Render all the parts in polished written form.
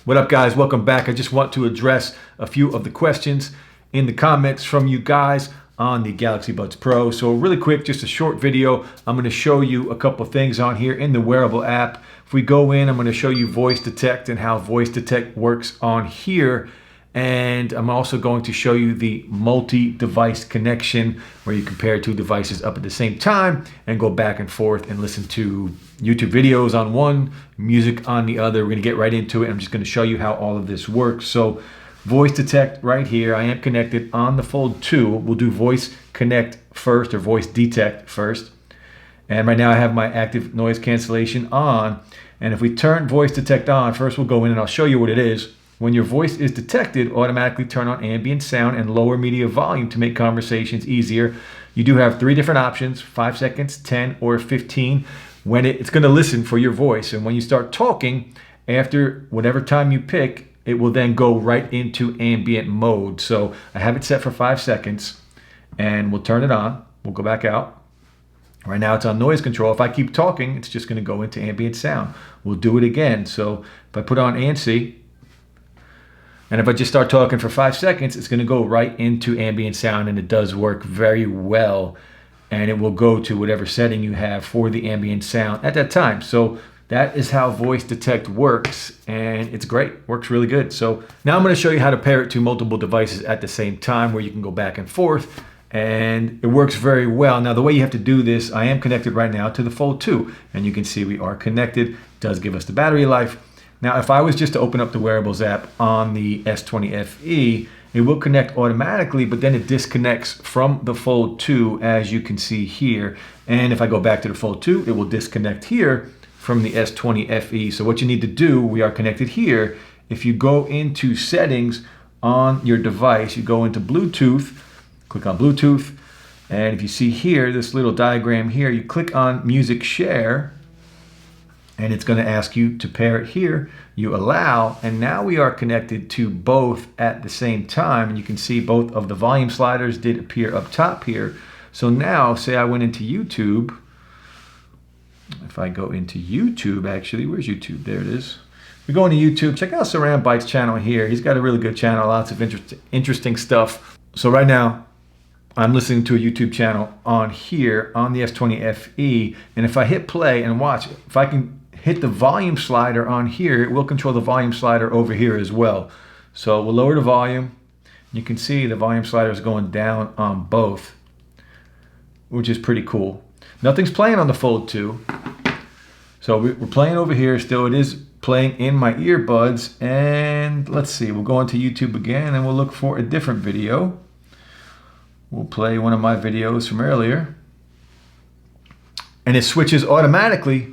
What up, guys? Welcome back. I just want to address a few of the questions in the comments from you guys on the Galaxy Buds Pro. So really quick, just a short video. I'm going to show you a couple things on here in the wearable app. If we go in, I'm going to show you voice detect and how voice detect works on here. And I'm also going to show you the multi-device connection where you compare two devices up at the same time and go back and forth and listen to YouTube videos on one, music on the other. We're going to get right into it. I'm just going to show you how all of this works. So voice detect right here. I am connected on the Fold 2. We'll do voice connect first, or voice detect first. And right now I have my active noise cancellation on. And if we turn voice detect on, first we'll go in and I'll show you what it is. When your voice is detected, automatically turn on ambient sound and lower media volume to make conversations easier. You do have 3 different options, 5 seconds, 10, or 15. When it's going to listen for your voice. And when you start talking, after whatever time you pick, it will then go right into ambient mode. So I have it set for 5 seconds and we'll turn it on. We'll go back out. Right now it's on noise control. If I keep talking, it's just going to go into ambient sound. We'll do it again. So if I put on ANSI, and if I just start talking for 5 seconds, it's going to go right into ambient sound, and it does work very well. And it will go to whatever setting you have for the ambient sound at that time. So that is how voice detect works, and it's great. Works really good. So now I'm going to show you how to pair it to multiple devices at the same time, where you can go back and forth, and it works very well. Now the way you have to do this, I am connected right now to the Fold 2, and you can see we are connected. It does give us the battery life. Now, if I was just to open up the wearables app on the S20 FE, it will connect automatically, but then it disconnects from the Fold 2, as you can see here. And if I go back to the Fold 2, it will disconnect here from the S20 FE. So what you need to do, we are connected here. If you go into settings on your device, you go into Bluetooth, click on Bluetooth. And if you see here, this little diagram here, you click on Music Share, and it's going to ask you to pair it here. You allow, and now we are connected to both at the same time. And you can see both of the volume sliders did appear up top here. So now, say I went into YouTube. If I go into YouTube, actually, where's YouTube? There it is. We go into YouTube. Check out Surround Bike's channel here. He's got a really good channel, lots of interesting stuff. So right now, I'm listening to a YouTube channel on here on the S20 FE. And if I hit play and watch, if I can hit the volume slider on here, it will control the volume slider over here as well. So we'll lower the volume. You can see the volume slider is going down on both, which is pretty cool. Nothing's playing on the Fold 2. So we're playing over here still. It is playing in my earbuds. And let's see, we'll go into YouTube again and we'll look for a different video. We'll play one of my videos from earlier. And it switches automatically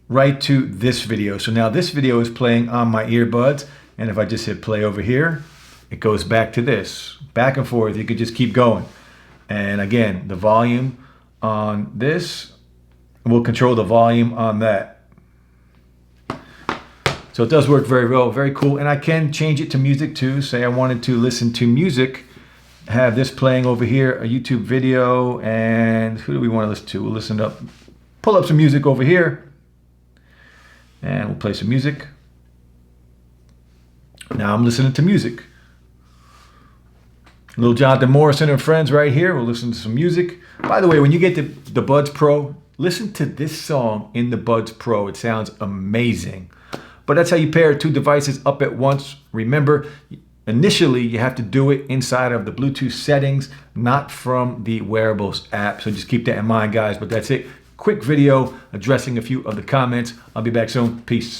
right to this video. So now this video is playing on my earbuds. And if I just hit play over here, it goes back to this. Back and forth. You could just keep going. And again, the volume on this will control the volume on that. So it does work very well. Very cool. And I can change it to music too. Say I wanted to listen to music. Have this playing over here, a YouTube video, and who do we want to listen to? We'll listen up, pull up some music over here, and we'll play some music. Now I'm listening to music. Little Jonathan Morrison and friends right here. We'll listen to some music. By the way, when you get the Buds Pro, listen to this song in the Buds Pro. It sounds amazing. But that's how you pair 2 devices up at once. Remember, initially, you have to do it inside of the Bluetooth settings, not from the wearables app. So just keep that in mind, guys. But that's it. Quick video addressing a few of the comments. I'll be back soon. Peace.